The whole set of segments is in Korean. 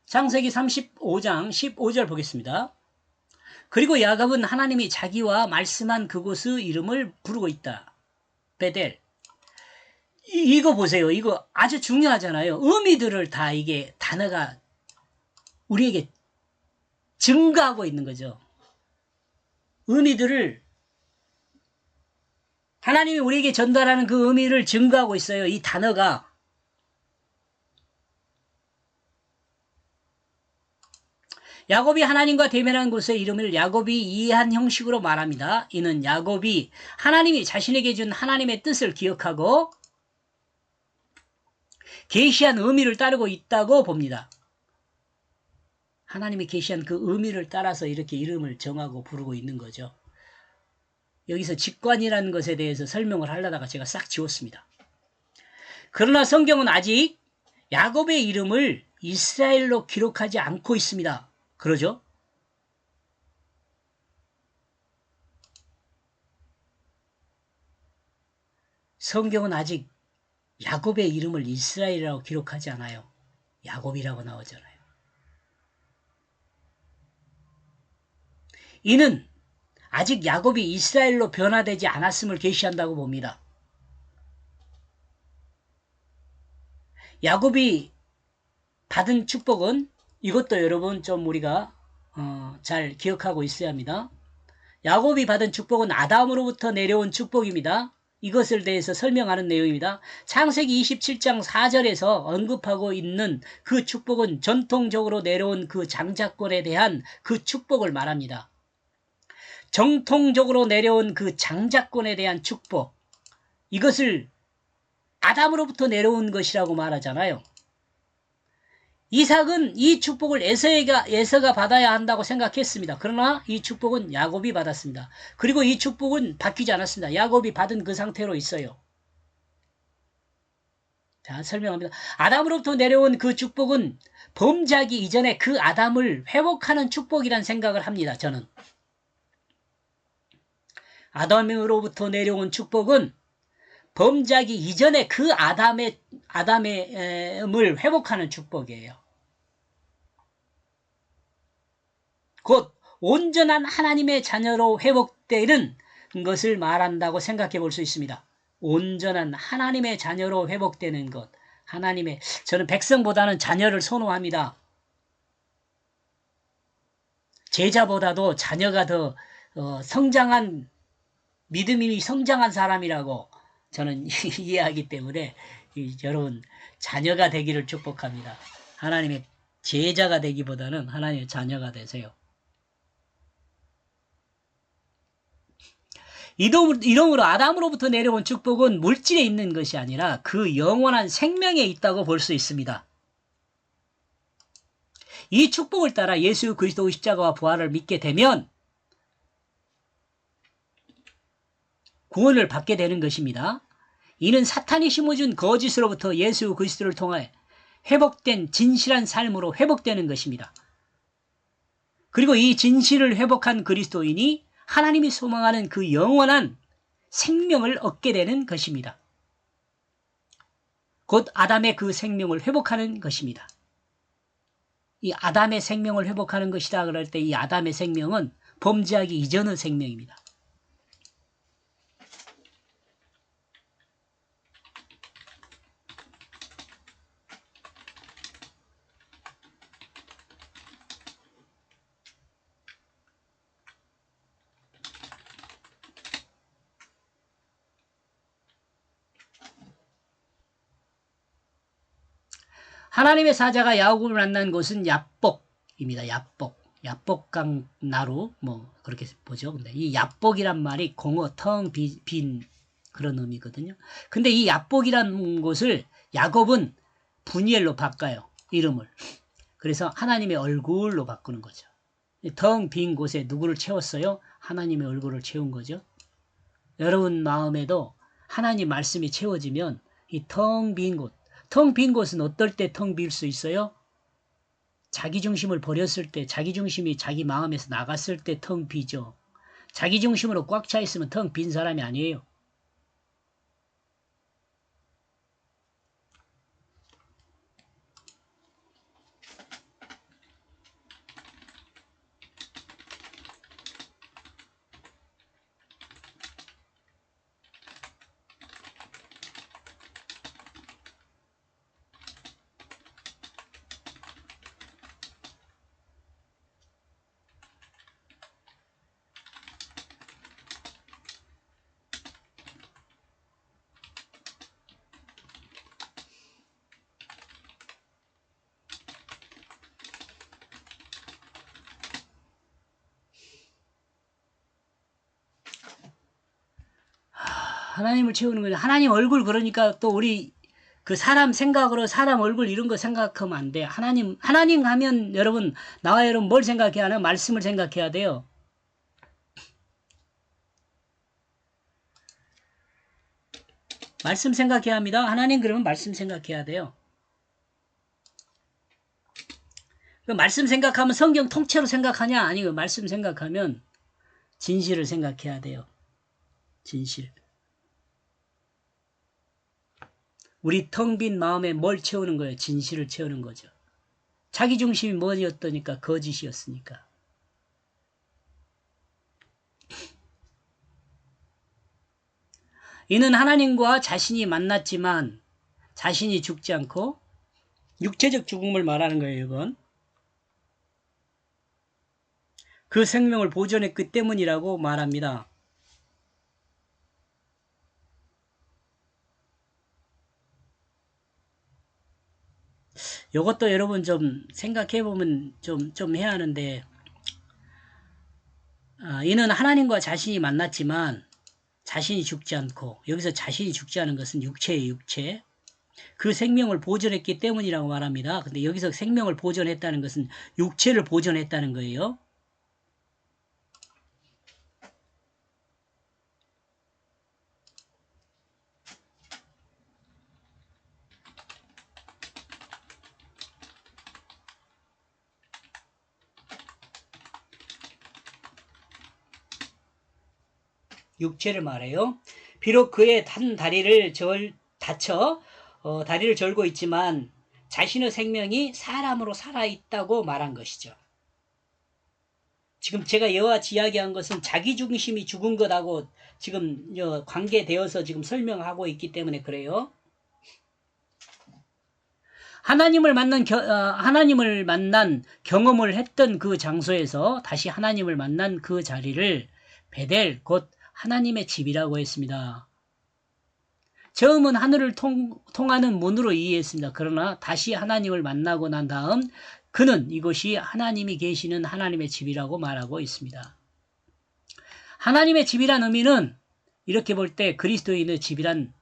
창세기 35장 15절 보겠습니다. 그리고 야곱은 하나님이 자기와 말씀한 그곳의 이름을 부르고 있다. 베델. 이거 보세요. 이거 아주 중요하잖아요. 의미들을 다 이게 단어가 우리에게 증가하고 있는 거죠. 의미들을 하나님이 우리에게 전달하는 그 의미를 증가하고 있어요. 이 단어가. 야곱이 하나님과 대면한 곳의 이름을 야곱이 이해한 형식으로 말합니다. 이는 야곱이 하나님이 자신에게 준 하나님의 뜻을 기억하고 계시한 의미를 따르고 있다고 봅니다. 하나님이 계시한 그 의미를 따라서 이렇게 이름을 정하고 부르고 있는 거죠. 여기서 직관이라는 것에 대해서 설명을 하려다가 제가 싹 지웠습니다. 그러나 성경은 아직 야곱의 이름을 이스라엘로 기록하지 않고 있습니다. 그러죠? 성경은 아직 야곱의 이름을 이스라엘이라고 기록하지 않아요. 야곱이라고 나오잖아요. 이는 아직 야곱이 이스라엘로 변화되지 않았음을 계시한다고 봅니다. 야곱이 받은 축복은 이것도 여러분 좀 우리가 잘 기억하고 있어야 합니다. 야곱이 받은 축복은 아담으로부터 내려온 축복입니다. 이것을 대해서 설명하는 내용입니다. 창세기 27장 4절에서 언급하고 있는 그 축복은 전통적으로 내려온 그 장자권에 대한 그 축복을 말합니다. 정통적으로 내려온 그 장자권에 대한 축복, 이것을 아담으로부터 내려온 것이라고 말하잖아요. 이삭은 이 축복을 에서가 받아야 한다고 생각했습니다. 그러나 이 축복은 야곱이 받았습니다. 그리고 이 축복은 바뀌지 않았습니다. 야곱이 받은 그 상태로 있어요. 자, 설명합니다. 아담으로부터 내려온 그 축복은 범죄하기 이전에 그 아담을 회복하는 축복이란 생각을 합니다. 저는. 아담으로부터 내려온 축복은 범죄하기 이전에 그 아담을 회복하는 축복이에요. 곧 온전한 하나님의 자녀로 회복되는 것을 말한다고 생각해 볼 수 있습니다. 온전한 하나님의 자녀로 회복되는 것. 저는 백성보다는 자녀를 선호합니다. 제자보다도 자녀가 더 믿음이 성장한 사람이라고 저는 이해하기 때문에 여러분 자녀가 되기를 축복합니다. 하나님의 제자가 되기보다는 하나님의 자녀가 되세요. 이러므로 아담으로부터 내려온 축복은 물질에 있는 것이 아니라 그 영원한 생명에 있다고 볼 수 있습니다. 이 축복을 따라 예수 그리스도의 십자가와 부활을 믿게 되면 구원을 받게 되는 것입니다. 이는 사탄이 심어준 거짓으로부터 예수 그리스도를 통해 회복된 진실한 삶으로 회복되는 것입니다. 그리고 이 진실을 회복한 그리스도인이 하나님이 소망하는 그 영원한 생명을 얻게 되는 것입니다. 곧 아담의 그 생명을 회복하는 것입니다. 이 아담의 생명을 회복하는 것이다 그럴 때 이 아담의 생명은 범죄하기 이전의 생명입니다. 하나님의 사자가 야곱을 만난 곳은 야복입니다. 야복강 나루 그렇게 보죠. 근데 이 야복이란 말이 공허 텅 빈 그런 의미거든요. 근데 이 야복이란 곳을 야곱은 분이엘로 바꿔요. 이름을. 그래서 하나님의 얼굴로 바꾸는 거죠. 텅 빈 곳에 누구를 채웠어요? 하나님의 얼굴을 채운 거죠. 여러분 마음에도 하나님 말씀이 채워지면 이 텅 빈 곳은 어떨 때 텅 빌 수 있어요? 자기 중심을 버렸을 때, 자기 중심이 자기 마음에서 나갔을 때 텅 비죠. 자기 중심으로 꽉 차 있으면 텅 빈 사람이 아니에요. 하나님을 채우는 거예요. 하나님 얼굴 그러니까 또 우리 그 사람 생각으로 사람 얼굴 이런 거 생각하면 안 돼. 하나님 하면 여러분 나와 여러분 뭘 생각해야 하나? 말씀을 생각해야 돼요. 말씀 생각해야 합니다. 하나님 그러면 말씀 생각해야 돼요. 그 말씀 생각하면 성경 통째로 생각하냐? 아니고 말씀 생각하면 진실을 생각해야 돼요. 진실. 우리 텅 빈 마음에 뭘 채우는 거예요? 진실을 채우는 거죠. 자기 중심이 뭐였더니까? 거짓이었으니까. 이는 하나님과 자신이 만났지만 자신이 죽지 않고 육체적 죽음을 말하는 거예요. 이건. 그 생명을 보존했기 때문이라고 말합니다. 이것도 여러분 좀 생각해보면 좀 해야 하는데, 이는 하나님과 자신이 만났지만 자신이 죽지 않고, 여기서 자신이 죽지 않은 것은 육체예요. 육체. 그 생명을 보존했기 때문이라고 말합니다. 근데 여기서 생명을 보존했다는 것은 육체를 보존했다는 거예요. 육체를 말해요. 비록 그의 한 다리를 다쳐 다리를 절고 있지만 자신의 생명이 사람으로 살아있다고 말한 것이죠. 지금 제가 이와 같이 이야기한 것은 자기 중심이 죽은 것하고 지금 관계되어서 지금 설명하고 있기 때문에 그래요. 하나님을 만난 경험을 했던 그 장소에서 다시 하나님을 만난 그 자리를 베델 곧 하나님의 집이라고 했습니다. 처음은 하늘을 통하는 문으로 이해했습니다. 그러나 다시 하나님을 만나고 난 다음 그는 이곳이 하나님이 계시는 하나님의 집이라고 말하고 있습니다. 하나님의 집이란 의미는 이렇게 볼 때 그리스도인의 집은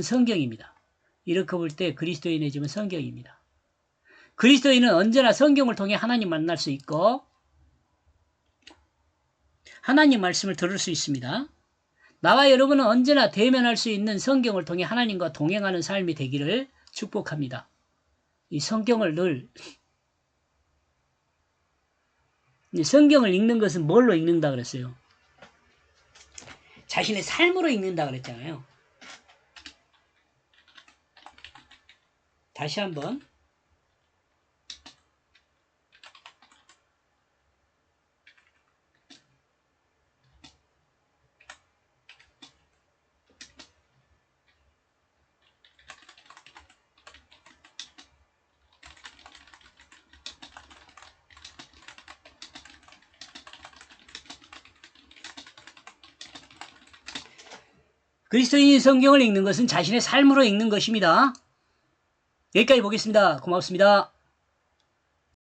성경입니다. 이렇게 볼 때 그리스도인의 집은 성경입니다. 그리스도인은 언제나 성경을 통해 하나님 만날 수 있고 하나님 말씀을 들을 수 있습니다. 나와 여러분은 언제나 대면할 수 있는 성경을 통해 하나님과 동행하는 삶이 되기를 축복합니다. 이 성경을 성경을 읽는 것은 뭘로 읽는다 그랬어요? 자신의 삶으로 읽는다 그랬잖아요. 다시 한번. 그리스도인이 성경을 읽는 것은 자신의 삶으로 읽는 것입니다. 여기까지 보겠습니다. 고맙습니다.